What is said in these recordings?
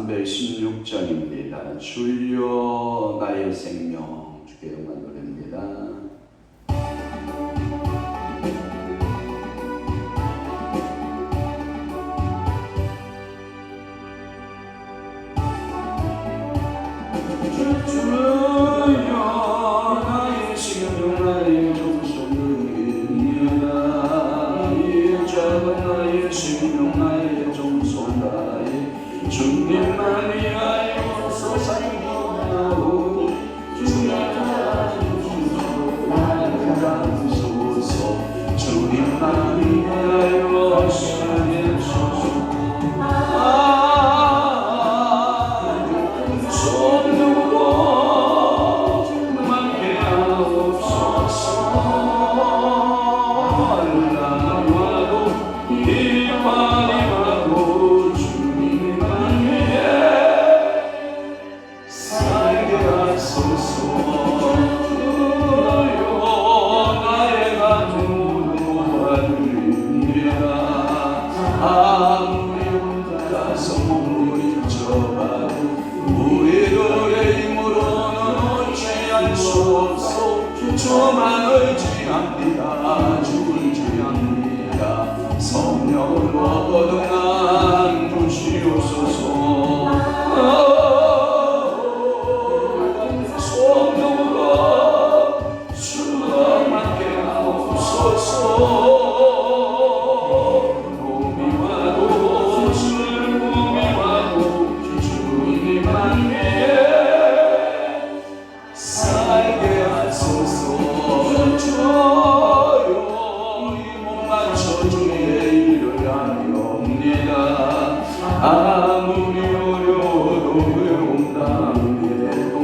316장입니다. 주여 나의 생명, 주께 영광 돌립니다. 주님만 위하여 소상이나오 주님만 위하여 살려주소서. 손으로 만게 하옵소서. 나와도 이발임하고 주님만 위해 살게 하소서. 아무리 혼자서 몸부림 쳐봐도 우리들의 힘으로는 취할 수 없소. 주만 의지합니다. 주를 의지합니다. 성령으로 거듭난 주시옵소서. 성령으로 충만하게 하옵소서. 아무리 어려워도 외로움 당해도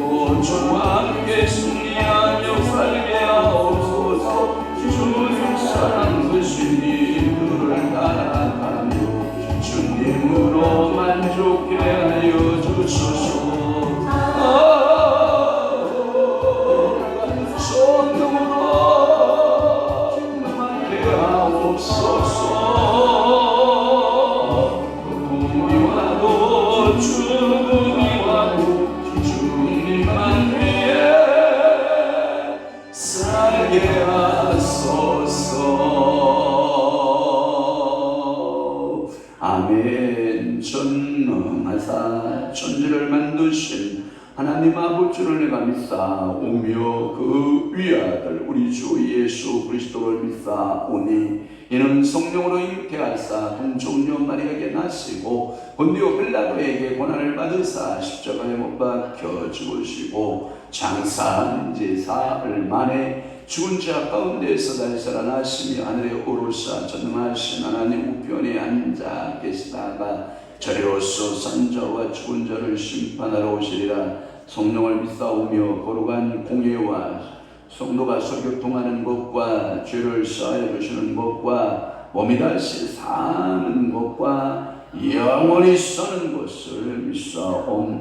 주와 함께 승리하며 살게 하옵소서. 주님 사랑 드시니 그를 따라가며 주님으로 만족해 하여 주소서. 손으로 만게 하옵소서. 죽음이 와도 주님만 위해 살게 하소서. 아멘. 전능하사 천지를 만드신 하나님 아버지를 내가 믿사오며 그 위아들 우리 주 예수 그리스도를 믿사오니 이는 성령으로 잉태하사 동정녀 마리아에게 나시고 본디오 빌라도에게 고난을 받으사 십자가에 못 박혀 죽으시고 장사한 지 사흘 만에 죽은 자 가운데서 다시 살아나시며 하늘에 오르사 전능하신 하나님 우편에 앉아 계시다가 저리로서 산자와 죽은 자를 심판하러 오시리라. 성령을 믿사오며 거룩한 공예와 성도가 설교통하는 것과 죄를 사하여 주시는 것과 몸이 다시 사는 것과 영원히 사는 것을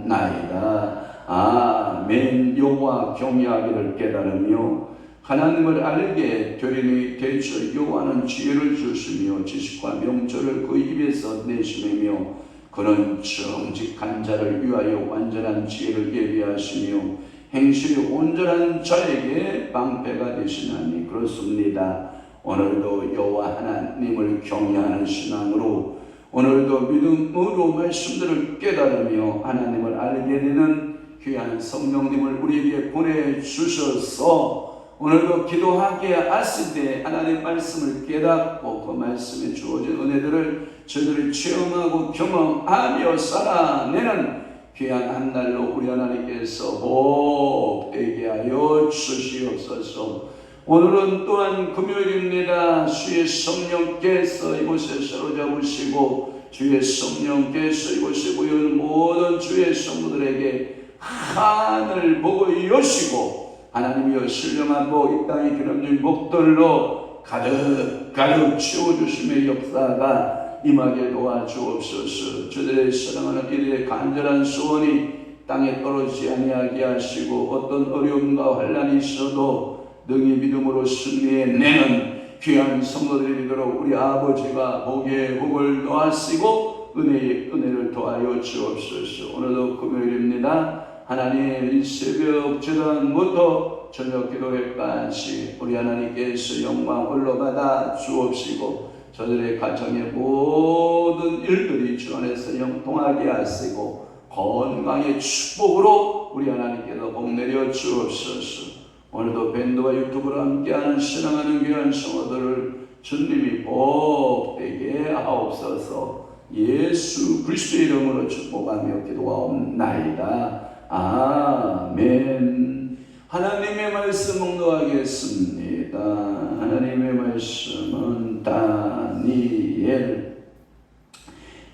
믿사옵나이다. 아멘. 여호와 경외하기를 깨달으며 하나님을 알게 되리니 대저 여호와는 지혜를 주시며 지식과 명철을 그 입에서 내시며 그는 정직한 자를 위하여 완전한 지혜를 예비하시며 행실이 온전한 자에게 방패가 되시나니 그렇습니다. 오늘도 여호와 하나님을 경외하는 신앙으로 오늘도 믿음으로 말씀들을 깨달으며 하나님을 알게 되는 귀한 성령님을 우리에게 보내주셔서 오늘도 기도하게 하시되 하나님 말씀을 깨닫고 그 말씀에 주어진 은혜들을 저희들이 체험하고 경험하며 살아내는 귀한 한 날로 우리 하나님께서 복되게 하여 주시옵소서. 오늘은 또한 금요일입니다. 주의 성령께서 이곳에 사로잡으시고 주의 성령께서 이곳에 모여있는 모든 주의 성도들에게 하늘 복을 여시고 하나님이여 신령한 복 이 땅의 기름진 복들로 가득 채워주심의 역사가 임하게 도와주옵소서. 저들의 사랑하는 이들의 간절한 소원이 땅에 떨어지지 아니하게 하시고 어떤 어려움과 환난이 있어도 능히 믿음으로 승리해내는 귀한 성도들이 되도록 우리 아버지가 복에 복을 더하시고 은혜를 더하여 주옵소서. 오늘도 금요일입니다. 하나님, 이 새벽 저녁부터 저녁 기도회까지 우리 하나님께서 영광 올라받아 주옵시고, 저들의 가정의 모든 일들이 주 안에서 형통하게 하시고 건강의 축복으로 우리 하나님께서 복 내려 주옵소서. 오늘도 밴드와 유튜브로 함께하는 신앙하는 귀한 성도들을 주님이 복되게 하옵소서. 예수 그리스도의 이름으로 축복하며 기도하옵나이다. 아멘. 하나님의 말씀 묵도하겠습니다. 하나님의 말씀은 다니엘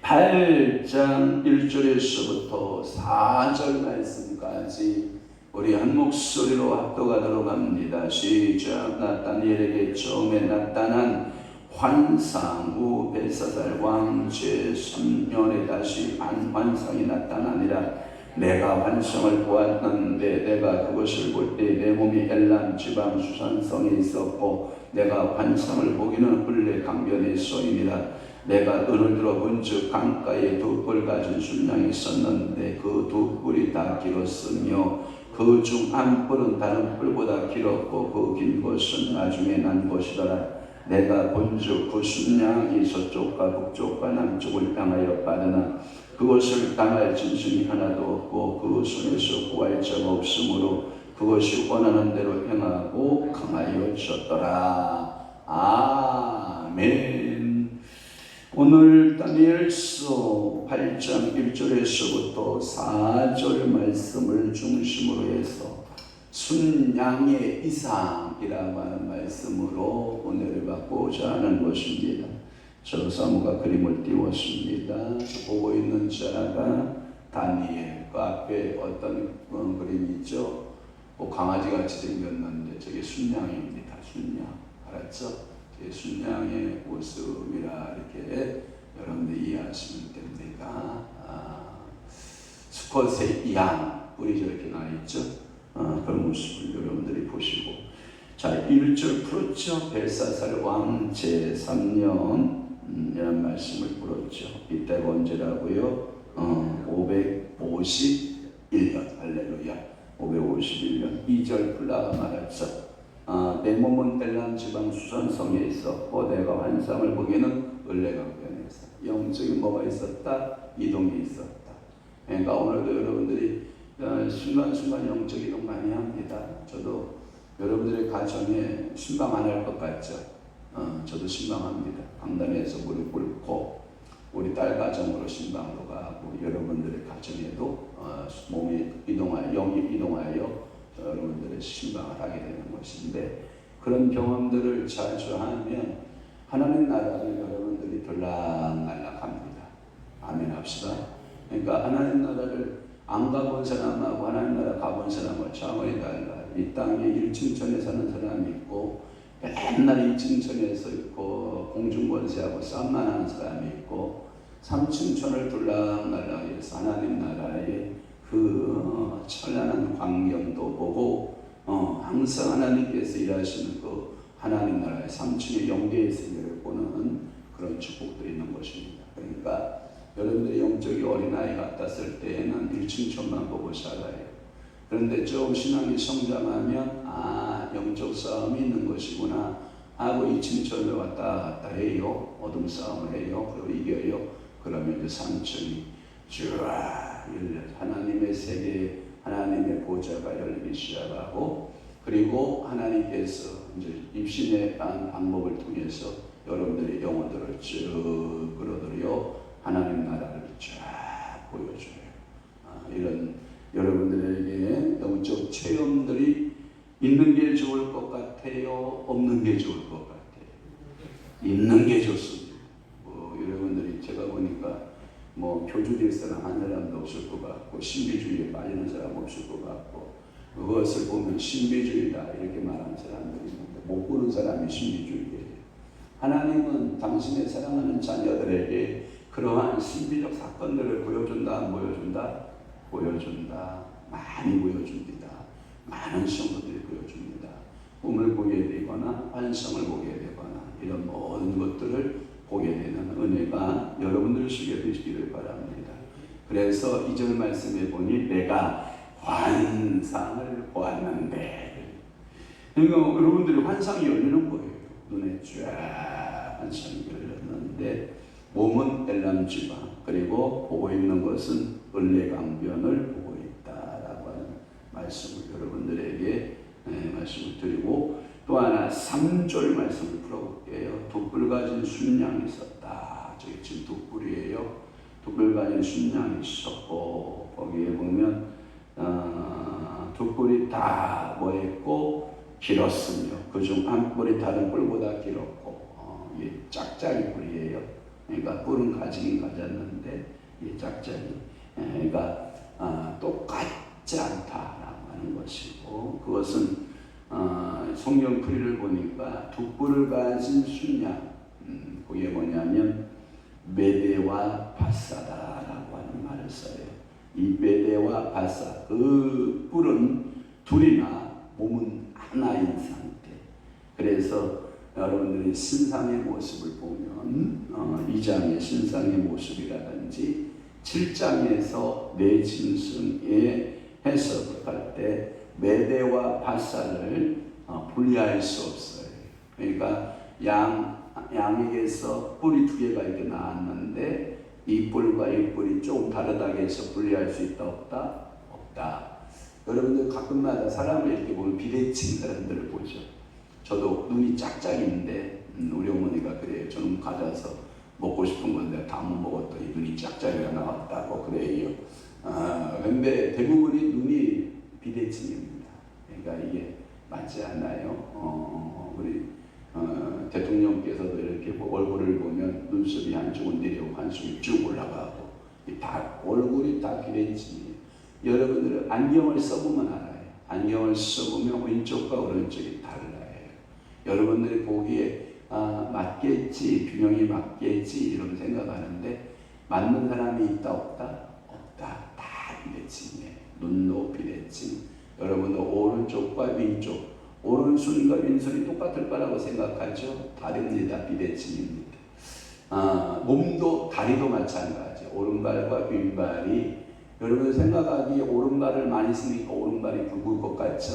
8장 1절에서부터 4절 말씀까지 우리 한 목소리로 합독하도록 합니다. 시작. 다니엘에게 처음에 나타난 환상 후 벨사살 왕 제3년에 다시 한 환상이 나타나니라. 내가 환상을 보았는데 내가 그것을 볼 때 내 몸이 엘람 지방 수산성에 있었고 내가 환상을 보기는 을레 강변에 쏘이니라. 내가 은을 들어 본즉 강가에 두 뿔 가진 순양이 있었는데 그 두 뿔이 다 길었으며 그 중 한 뿔은 다른 뿔보다 길었고 그 긴 것은 나중에 난 것이더라. 내가 본즉 그 순양이 서쪽과 북쪽과 남쪽을 향하여 빠르나 그것을 당할 진심이 하나도 없고 그 손에서 구할 자가 없으므로 그것이 원하는 대로 행하고 강하여졌더라. 아멘. 오늘 다니엘서 8장 1절에서부터 4절 말씀을 중심으로 해서 순양의 이상이라고 하는 말씀으로 은혜를 받고자 하는 것입니다. 저 사무가 그림을 띄웠습니다. 보고 있는 자가 다니엘, 그 앞에 어떤 그림이 있죠. 강아지같이 생겼는데 저게 순양입니다. 순양. 알았죠? 저게 순양의 모습이라 이렇게 여러분들 이해하시면 됩니다. 수컷의 양, 뿔이 저렇게 나있죠? 그런 모습을 여러분들이 보시고, 자 1절 풀었죠. 벨사살 왕 제3년 이런 말씀을 풀었죠. 이때가 언제라고요? 551년. 할렐루야. 551년 2절 풀다가 말했죠. 내 몸은 엘람 지방 수산성에 있었고 내가 환상을 보기에는 을레강변에서. 영적인 뭐가 있었다? 이동이 있었다. 그러니까 오늘도 여러분들이 순간순간 영적 이동 많이 합니다. 저도 여러분들의 가정에 신방 안 할 것 같죠? 저도 신방합니다. 강단에서 무릎 꿇고 우리 딸 가정으로 신방으로 가고 여러분들의 가정에도 몸이 이동하여 영이 이동하여 여러분들의 신방을 하게 되는 것인데, 그런 경험들을 자주 하면 하나님 나라를 여러분들이 들락날락합니다. 아멘 합시다. 그러니까 하나님 나라를 안 가본 사람하고 하나님 나라 가본 사람은 차원이 달라. 이 땅에 1층천에 사는 사람이 있고 맨날 2층천에서 있고 공중권세하고 싸움만 하는 사람이 있고 3층천을 둘락날락해서 하나님 나라의 그 찬란한 광경도 보고 항상 하나님께서 일하시는 그 하나님 나라의 3층의 영계의 세계를 보는 그런 축복도 있는 것입니다. 그러니까 여러분들이 영적이 어린아이 같았을 때에는 1층천만 보고 살아요. 그런데 좀 신앙이 성장하면 영적 싸움이 있는 것이구나 하고 2층천을 왔다 갔다 해요. 어둠 싸움을 해요. 그리고 이겨요. 그러면 이제 3층이 쫙 열려 하나님의 세계, 하나님의 보좌가 열리기 시작하고, 그리고 하나님께서 이제 입신의 방법을 통해서 여러분들의 영혼들을 쭉 끌어들여 하나님 나라를 쫙 보여줘요. 이런 여러분들에게 영적 체험들이 있는 게 좋을 것 같아요? 없는 게 좋을 것 같아요? 있는 게 좋습니다. 여러분들이 제가 보니까 교주될 사람 한 사람도 없을 것 같고 신비주의에 빠지는 사람 없을 것 같고, 그것을 보면 신비주의다 이렇게 말하는 사람들이 있는데 못 보는 사람이 신비주의예요. 하나님은 당신의 사랑하는 자녀들에게 그러한 신비적 사건들을 보여준다, 안 보여준다? 보여준다. 많이 보여줍니다. 많은 성도들이 보여줍니다. 꿈을 보게 되거나 환상을 보게 되거나 이런 모든 것들을 보게 되는 은혜가 여러분들 속에 되시기를 바랍니다. 그래서 2절 말씀에 보니 내가 환상을 보았는데, 그러니까 여러분들이 환상이 열리는 거예요. 눈에 쫙 환상이 열렸는데 몸은 엘람 지방, 그리고 보고 있는 것은 을레강변을 보고 있다라고 하는 말씀을 여러분들에게 말씀을 드리고, 또 하나 3절 말씀을 풀어볼게요. 두 뿔 가진 순양이 있었다. 저기 지금 두 뿔이에요. 두 뿔 가진 순양이 있었고, 거기에 보면 두 뿔이 다 뭐했고 길었으며 그중 한 뿔이 다른 뿔보다 길었고, 이게 짝짝이 뿔이에요. 그러니까 뿔은 가지긴 가졌는데 이게 짝짝이, 그러니까 똑같지 않다라고 하는 것이고, 그것은 성경 풀이를 보니까 두 뿔을 가진 순양, 그게 뭐냐면 메대와 바사다라고 하는 말을 써요. 이 메대와 바사, 그 뿔은 둘이나 몸은 하나인 상태. 그래서 여러분들이 신상의 모습을 보면 2장의 신상의 모습이라든지 7장에서 내 짐승의 해석을 할 때 메대와 바사를 분리할 수 없어요. 그러니까 양에게서 뿔이 두 개가 이렇게 나왔는데 이 뿔과 이 뿔이 조금 다르다고 해서 분리할 수 있다 없다? 없다. 여러분들 가끔마다 사람을 이렇게 보면 비대칭 사람들을 보죠. 저도 눈이 짝짝이인데 우리 어머니가 그래요. 저는 가져서 먹고 싶은 건데 다 못 먹었더니 눈이 짝짝이가 나왔다고 그래요. 근데 대부분이 눈이 비대칭입니다. 그러니까 이게 맞지 않나요? 우리 대통령께서도 이렇게 얼굴을 보면 눈썹이 한쪽은 내려오고 한쪽이 쭉 올라가고, 다 얼굴이 다 비대칭이에요. 여러분들은 안경을 써보면 알아요. 안경을 써보면 왼쪽과 오른쪽이 달라요. 여러분들이 보기에 맞겠지, 균형이 맞겠지 이런 생각하는데 맞는 사람이 있다 없다? 없다. 다 비대칭이에요. 눈도 비대칭. 여러분도 오른쪽과 왼쪽, 오른손과 왼손이 똑같을 거라고 생각하죠? 다릅니다. 비대칭입니다. 몸도 다리도 마찬가지. 오른발과 왼발이, 여러분 생각하기에 오른발을 많이 쓰니까 오른발이 굵을 것 같죠?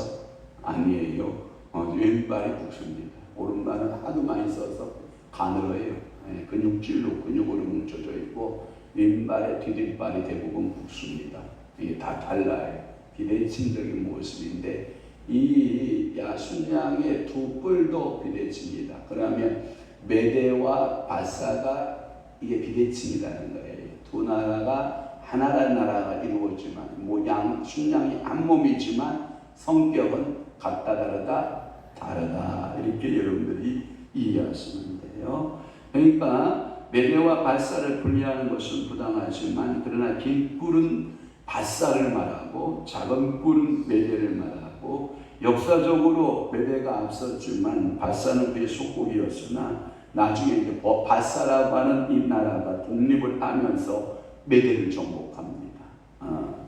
아니에요. 왼발이 굵습니다. 오른발은 하도 많이 써서 가늘어요. 근육질로 근육으로 뭉쳐져 있고, 왼발의 뒤뒷발이 대부분 굵습니다. 이게 다 달라요. 비대칭적인 모습인데 이 순양의 두 뿔도 비대칭이다. 그러면 메대와 바사가 이게 비대칭이라는 거예요. 두 나라가 하나라는 나라가 이루어지만 순양이 한 몸이지만 성격은 같다 다르다 이렇게 여러분들이 이해하시면 돼요. 그러니까 메대와 바사를 분리하는 것은 부당하지만, 그러나 긴 뿔은 바사를 말하고 작은 뿔은 메대를 말하고, 역사적으로 메대가 앞섰지만 바사는 그의 속국이었으나 나중에 이제 바사라고 하는 이 나라가 독립을 하면서 메대를 정복합니다.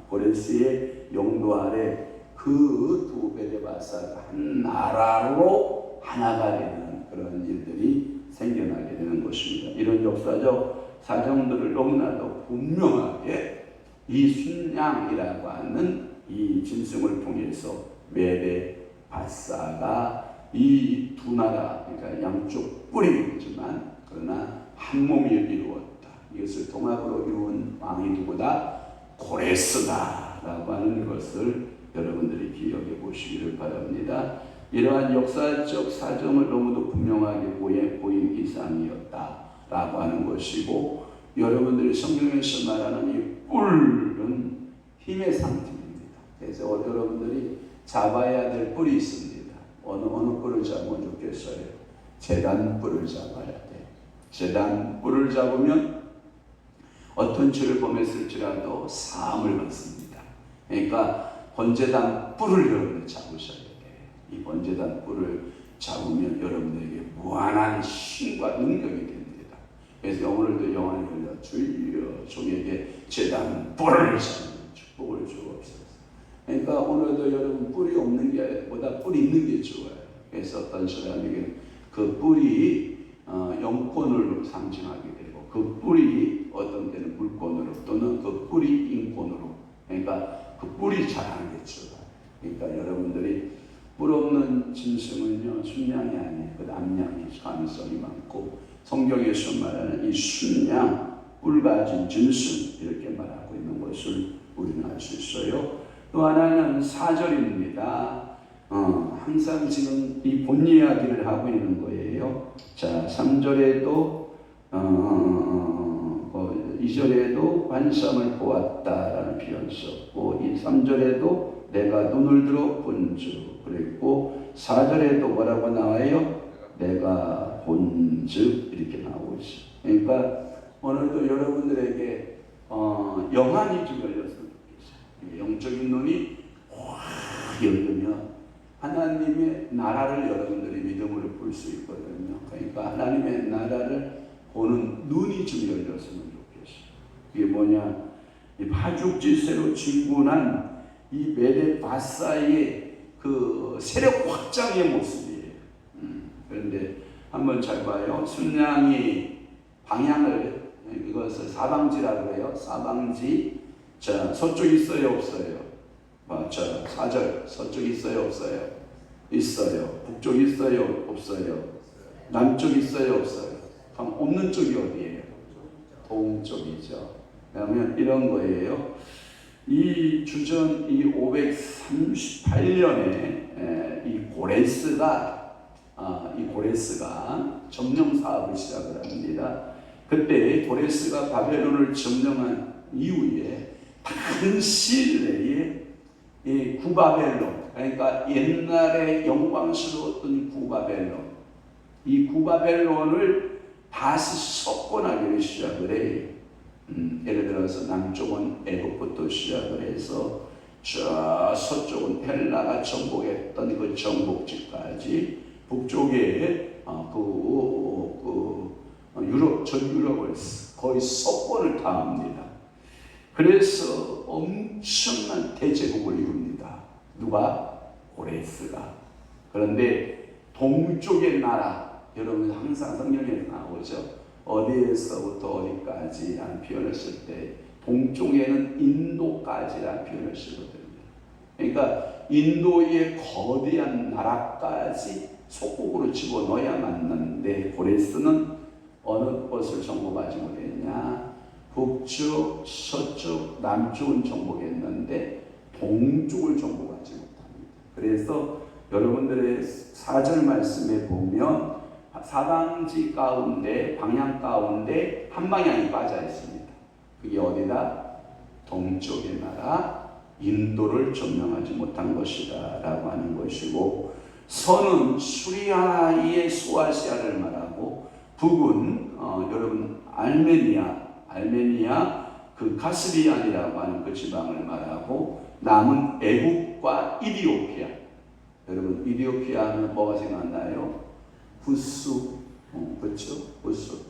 고레스의 영도 아래 그 두 메대 바사가 한 나라로 하나가 되는 그런 일들이 생겨나게 되는 것입니다. 이런 역사적 사정들을 너무나도 분명하게 이 순양이라고 하는 이 짐승을 통해서 메대 바사가 이 두 나라, 그러니까 양쪽 뿔이지만 그러나 한 몸이 이루었다. 이것을 통합으로 이룬 왕이 누구다? 고레스다라고 하는 것을 여러분들이 기억해 보시기를 바랍니다. 이러한 역사적 사정을 너무도 분명하게 보인 이상이었다라고 하는 것이고, 여러분들이 성경에서 말하는 이 뿔은 힘의 상징입니다. 그래서 여러분들이 잡아야 될 뿔이 있습니다. 어느 뿔을 잡으면 좋겠어요? 제단 뿔을 잡아야 돼. 제단 뿔을 잡으면 어떤 죄를 범했을지라도 사함을 받습니다. 그러니까 번제단 뿔을 여러분이 잡으셔야 돼요. 이 번제단 뿔을 잡으면 여러분에게 무한한 힘과 능력이 됩니다. 그래서 오늘도 영원히 걸려 주여 종에게 제단 뿔을 잡는 축복을 주옵소서. 그러니까 오늘도 여러분 뿔이 없는 게 보다 뿔이 있는 게 좋아요. 그래서 어떤 사람에게 그 뿔이 영권을 상징하게 되고 그 뿔이 어떤 때는 물권으로 또는 그 뿔이 인권으로 그러니까 그 뿔이 자라겠죠. 그러니까 여러분들이 뿔 없는 짐승은요 순양이 아니에요. 그 암양이 가능성이 많고 성경에서 말하는 이 순양 뿔 가진 짐승 이렇게 말하고 있는 것을 우리는 알 수 있어요. 또 하나는 4절입니다. 항상 지금 이 본 이야기를 하고 있는 거예요. 자, 3절에도 2절에도 환상을 보았다라는 표현 썼고 이 3절에도 내가 눈을 들어 본즉 그랬고 4절에도 뭐라고 나와요? 내가 본즉 이렇게 나오고 있어요. 그러니까 오늘도 여러분들에게 영안이 좀 열렸으면 좋겠어요. 영적인 눈이 확 열리면 하나님의 나라를 여러분들이 믿음으로 볼 수 있거든요. 그러니까 하나님의 나라를 보는 눈이 좀 열렸으면 좋겠어요. 이게 뭐냐? 이 파죽지세로 진군한 이 메데 바사의 그 세력 확장의 모습이에요. 그런데 한번 잘 봐요. 순양이 방향을 이것을 사방지라고 해요. 사방지. 자, 서쪽 있어요, 없어요? 자, 4절. 서쪽 있어요, 없어요? 있어요. 북쪽 있어요, 없어요? 남쪽 있어요, 없어요? 그럼 없는 쪽이 어디예요? 동쪽이죠. 그러면 이런 거예요. 이 주전 이 538년에 이 고레스가 점령 사업을 시작을 합니다. 그때 고레스가 바벨론을 점령한 이후에 큰 시일 내에 이 구바벨론, 그러니까 옛날에 영광스러웠던 구바벨론, 이 구바벨론을 다시 석권하기를 시작을 해요. 예를 들어서 남쪽은 애굽부터 시작을 해서 저 서쪽은 헬라가 정복했던 그 정복지까지 북쪽에 전 유럽을 거의 석권을 다 합니다. 그래서 엄청난 대제국을 이룹니다. 누가? 고레스가. 그런데 동쪽의 나라, 여러분 항상 성경에 나오죠. 어디에서부터 어디까지 라는 표현을 쓸 때 동쪽에는 인도까지라는 표현을 쓰거든요. 그러니까 인도의 거대한 나라까지 속국으로 집어넣어야 맞는데 고레스는 어느 곳을 정복하지 못했냐? 북쪽, 서쪽, 남쪽은 정복했는데 동쪽을 정복하지 못합니다. 그래서 여러분들의 4절 말씀에 보면 사방지 가운데, 방향 가운데 한 방향이 빠져 있습니다. 그게 어디다? 동쪽의 나라 인도를 점령하지 못한 것이다 라고 하는 것이고, 서는 수리아의 소아시아를 말하고 북은 여러분 알메니아 그 가스리안이라고 하는 그 지방을 말하고, 남은 애국과 이디오피아. 여러분 이디오피아 하면 뭐가 생각나요? 부스, 그렇죠? 부스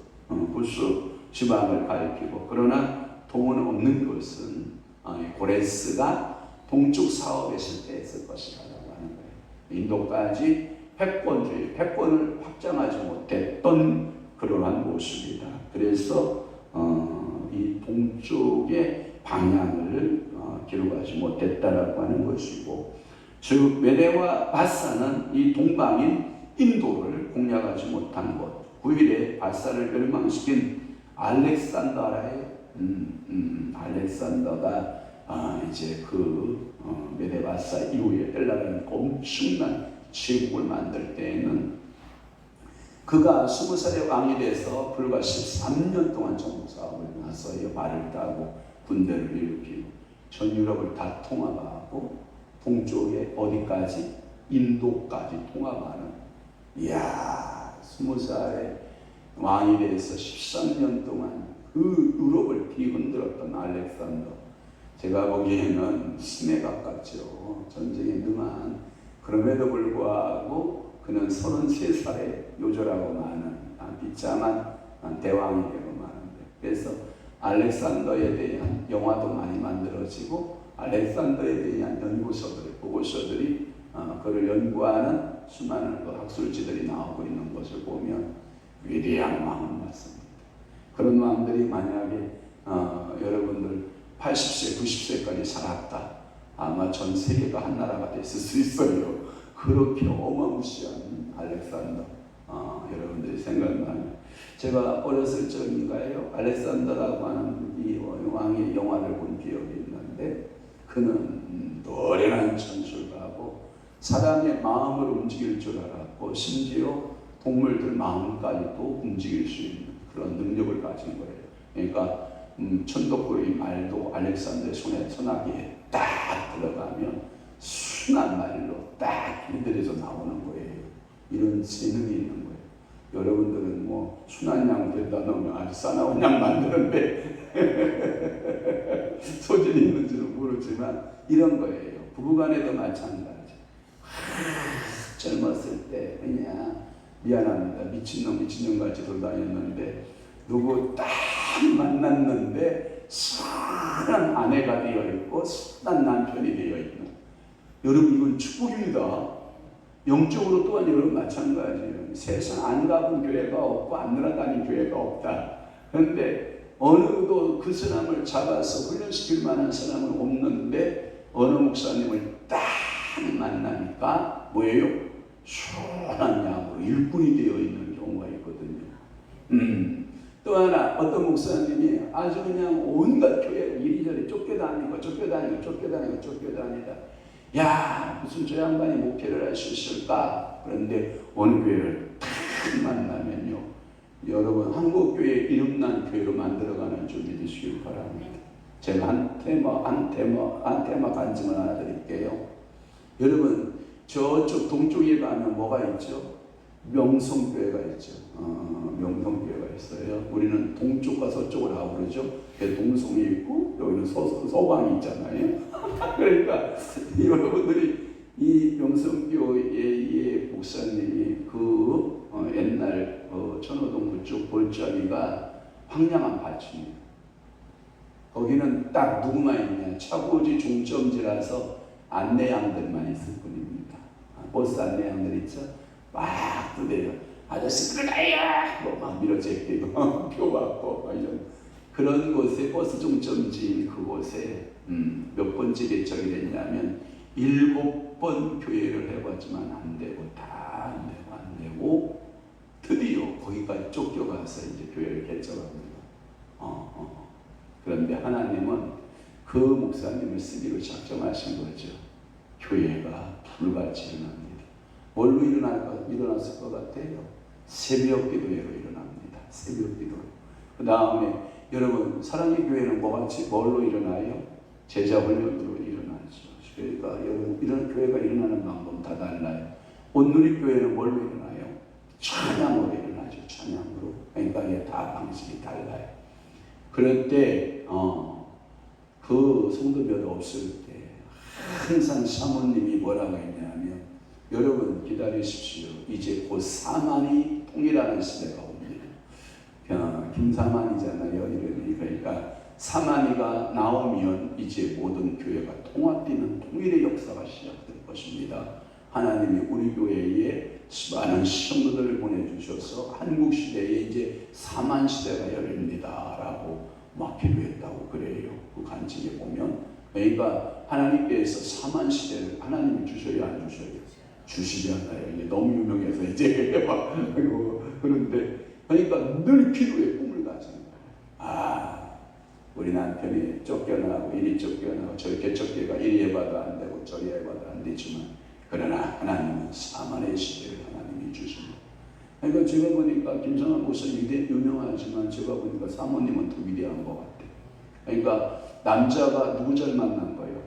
지방을 가리키고, 그러나 동은 없는 것은 고레스가 동쪽 사업에 실패했을 것이라고 하는 거예요. 인도까지 패권을 확장하지 못했던 그러한 모습이다. 그래서 이 동쪽의 방향을 기록하지 못했다라고 하는 것이고, 즉 메대와 바사는 이 동방인 인도를 공략하지 못한 것. 9일에 바사를 멸망시킨 알렉산더 알아요? 알렉산더가 이제 메대 바사 이후에 헬라라는 엄청난 제국을 만들 때에는 그가 20살의 왕이 돼서 불과 13년 동안 정복 사업을 나서요. 말을 따고 군대를 일으키고 전 유럽을 다 통합하고 동쪽에 어디까지? 인도까지 통합하는. 이야, 20살의 왕이 돼서 13년 동안 그 유럽을 뒤흔들었던 알렉산더. 제가 보기에는 신에 가깝죠. 전쟁에 능한. 그럼에도 불구하고 그는 33살에 요절하고 마는 비참한 대왕이 되고 마는데, 그래서 알렉산더에 대한 영화도 많이 만들어지고 알렉산더에 대한 보고서들이 그를 연구하는 수많은 학술지들이 나오고 있는 것을 보면 위대한 마음 맞습니다. 그런 마음들이 만약에 여러분들 80세, 90세까지 살았다. 아마 전 세계가 한 나라가 됐을 수 있어요. 그렇게 어마무시한 알렉산더. 여러분들이 생각나면 제가 어렸을 적인가요? 알렉산더라고 하는 이 왕의 영화를 본 기억이 있는데 그는 노련한 전술가고 사람의 마음을 움직일 줄 알았고 심지어 동물들 마음까지도 움직일 수 있는 그런 능력을 가진 거예요. 그러니까 천덕꾸러기 말도 알렉산더의 손에 소나기에 딱 들어가면 순한 말로 딱 길들여서 나오는 거예요. 이런 재능이 있는 거예요. 여러분들은 뭐 순한 양 데다 넣으면 아주 싸나운 양 만드는데 소질이 있는지는 모르지만 이런 거예요. 부부간에도 마찬가지. 젊었을 때 그냥 미안합니다. 미친놈같이 돌아다녔는데 누구 딱 만났는데 선한 아내가 되어 있고 선한 남편이 되어 있는. 여러분 이건 축복입니다. 영적으로 또한 여러분 마찬가지예요. 세상 안 가본 교회가 없고 안 들어다닌 교회가 없다. 그런데 어느도 그 사람을 잡아서 훈련시킬 만한 사람은 없는데 어느 목사님을 딱 만나니까 뭐예요? 시원한 양으로 일꾼이 되어 있는 경우가 있거든요. 또 하나 어떤 목사님이 아주 그냥 온갖 교회를 이리저리 쫓겨다니다 야 무슨 저 양반이 목회를 할 수 있을까? 그런데 어느 교회를 딱 만나면요 여러분 한국교회 이름난 교회로 만들어가는 줄 믿으시길 바랍니다. 제가 한 테마 간증을 하나 드릴게요. 여러분 저쪽 동쪽에 가면 뭐가 있죠? 명성교회가 있죠. 명성교회가 있어요. 우리는 동쪽과 서쪽을 하고 그러죠. 동성이 있고 여기는 서방이 있잖아요. 그러니까 여러분들이 이 명성교회의 목사님이 그 옛날 천호동 그쪽 볼자리가 황량한 밭입니다. 거기는 딱 누구만 있냐? 차고지 종점지라서 안내양들만 있을 뿐입니다. 버스 안내양들 있죠? 막 그래요. 아저씨 그러나요? 막 밀어제끼고 표 받고 이런 그런 곳에 버스 종점지인 그곳에 몇 번째 개척이 됐냐면 7번 교회를 해봤지만 안 되고 다 안 되고 드디어 거기까지 쫓겨가서 이제 교회를 개척합니다. 그런데 하나님은 그 목사님을 쓰기로 작정하신 거죠. 교회가 불같이 일어납니다. 뭘로 일어났을 것 같아요? 새벽 기도회로 일어납니다. 새벽 기도로. 그 다음에 여러분 사랑의 교회는 뭘로 일어나요? 제자 훈련으로 일어나죠. 그러니까 여러분 이런 교회가 일어나는 방법 다 달라요. 온누리 교회는 뭘로 일어나요? 찬양으로 일어나죠. 찬양으로. 그러니까 이게 다 방식이 달라요. 그럴 때 그 성도별 없을 때 항상 사모님이 뭐라고 했냐면 여러분 기다리십시오. 이제 곧 사만이 통일하는 시대가 옵니다. 김사만이잖아요. 이름이. 그러니까 사만이가 나오면 이제 모든 교회가 통합되는 통일의 역사가 시작될 것입니다. 하나님이 우리 교회에 많은 성도들을 보내주셔서 한국 시대에 이제 사만 시대가 열립니다. 라고 막 기도했다고 그래요. 그 간증에 보면. 그러니까 하나님께서 사만 시대를 하나님이 주셔야 안 주셔요? 주시잖아요. 이게 너무 유명해서 이제 막 그런데 그러니까 늘 기도의 꿈을 가지는 거예요. 우리 남편이 쫓겨나고 이리 쫓겨나고 저리 개척교회가 이리 해봐도 안 되고 저리 해봐도 안 되지만 그러나 하나님은 사만의 시대를 하나님이 주십니다. 그러니까 제가 보니까 김성환 목사 유명하지만 제가 보니까 사모님은 더 위대한 것 같아요. 그러니까 남자가 누구 잘 만난 거예요?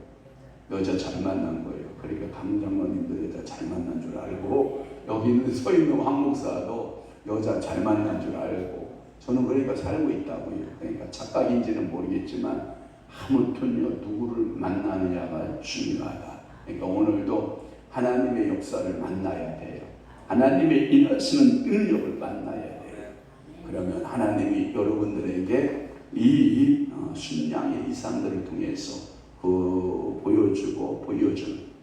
여자 잘 만난 거예요. 그러니까 강장로님도 여자 잘 만난 줄 알고 여기는 서 있는 황 목사도 여자 잘 만난 줄 알고 저는 그러니까 살고 있다고요. 그러니까 착각인지는 모르겠지만 아무튼요 누구를 만나느냐가 중요하다. 그러니까 오늘도 하나님의 역사를 만나야 돼요. 하나님의 일하시는 능력을 만나야 돼요. 그러면 하나님이 여러분들에게 이 순양의 이상들을 통해서 보여준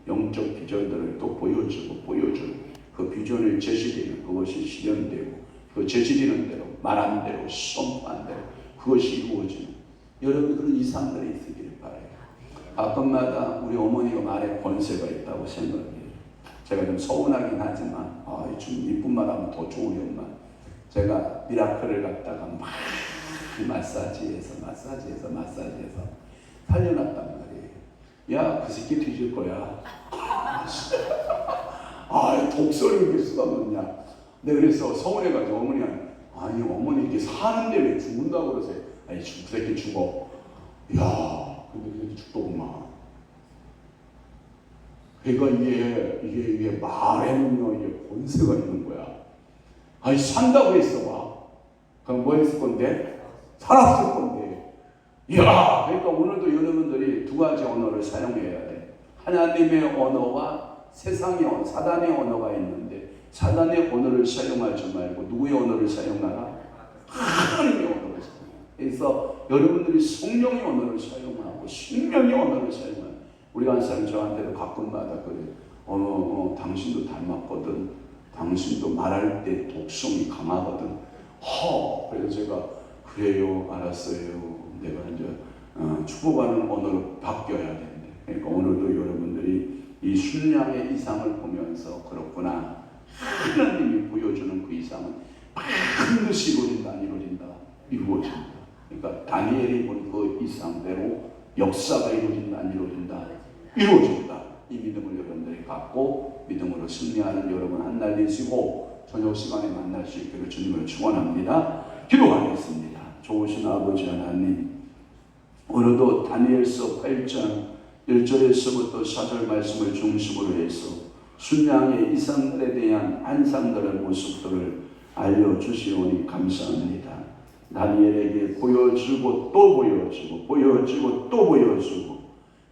영적 비전들을 또 보여주는 그 비전을 제시되는 그것이 실현되고 그 저지르는 대로, 말한 대로, 선포한 대로 그것이 이루어지는 여러분 그런 이상들이 있으기를 바라요. 가끔마다 우리 어머니가 말에 권세가 있다고 생각해요. 제가 좀 서운하긴 하지만 좀 이쁜 말 하면 더 좋으련만 제가 미라클을 갖다가 막 마사지해서 살려놨단 말이에요. 야, 그 새끼 뒤질 거야. 독설을 이렇게 쏟아놓냐. 내가 그래서 서운해가지고 어머니한테 아니 어머니 이렇게 사는데 왜 죽는다고 그러세요? 아니 그 새끼 죽어. 야, 근데 그 새끼 죽더구만. 그러니까 이게 말에는요 이게 권세가 있는 거야. 아니 산다고 했어 봐. 그럼 뭐 했을 건데? 살았을 건데. 이야, 그러니까 오늘도 여러분들이 두 가지 언어를 사용해야 돼. 하나님의 언어와 세상의 언어, 사단의 언어가 있는데 사단의 언어를 사용하지 말고 누구의 언어를 사용하라? 하나님의 언어를 사용하라. 그래서 여러분들이 성령의 언어를 사용하고 생명의 언어를 사용하라. 우리가 한 사람 저한테도 가끔마다 그래. 당신도 닮았거든. 당신도 말할 때 독성이 강하거든. 그래서 제가 그래요, 알았어요. 내가 이제 축복하는 언어로 바뀌어야 되는데. 그러니까 오늘도 여러분들이 이 순양의 이상을 보면서 그렇구나. 하나님이 보여주는 그 이상은 반드시 이루어진다. 그러니까 다니엘이 본 그 이상대로 역사가 이루어진다. 이 믿음을 여러분들이 갖고 믿음으로 승리하는 여러분 한 날 되시고 저녁 시간에 만날 수 있기를 주님을 축원합니다. 기도하겠습니다. 좋으신 아버지 하나님, 오늘도 다니엘서 8장 1절에서부터 4절 말씀을 중심으로 해서 순양의 이상들에 대한 환상들의 모습들을 알려주시오니 감사합니다. 다니엘에게 보여주고 또 보여주고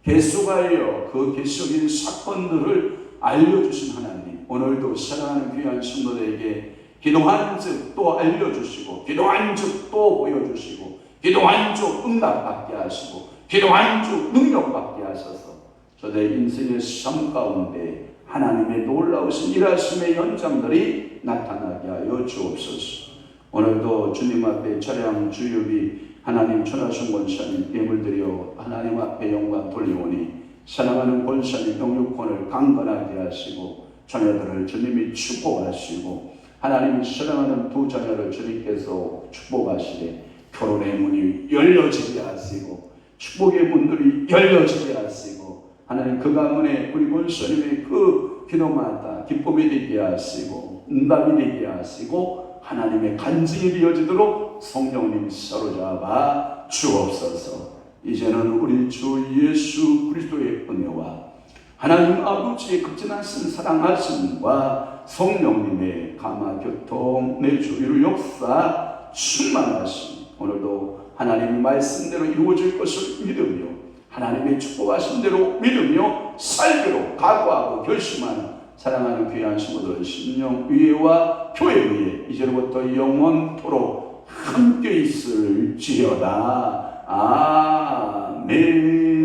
계속하여 그 계속적인 사건들을 알려주신 하나님, 오늘도 사랑하는 귀한 신도들에게 기도한즉 또 알려주시고 기도한즉 또 보여주시고 기도한즉 응답받게 하시고 기도한즉 능력받게 하셔서 저দের 인생의 삶 가운데 하나님의 놀라우신 일하심의 현장들이 나타나게 하여 주옵소서. 오늘도 주님 앞에 차량 주유비 하나님 천하신 권사님 예물 드려 하나님 앞에 영광 돌리오니 사랑하는 권사님 영육권을 강건하게 하시고 자녀들을 주님이 축복하시고 하나님이 사랑하는 두 자녀를 주님께서 축복하시되 결혼의 문이 열려지게 하시고 축복의 문들이 열려지게 하시고 하나님 그 가문에 우리 권사님의 그 기도마다 기쁨이 되게 하시고 응답이 되게 하시고 하나님의 간증이 되어지도록 성령님 사로잡아 주옵소서. 이제는 우리 주 예수 그리스도의 은혜와 하나님 아버지의 극진하신 사랑하심과 성령님의 감화 교통 내 주위로 역사 충만하심 오늘도 하나님의 말씀대로 이루어질 것을 믿으며 하나님의 축복하신 대로 믿으며 살기로 각오하고 결심하는 사랑하는 귀한 신부들 심령 위에와 교회 위에 이제부터 영원토록 함께 있을지어다. 아멘.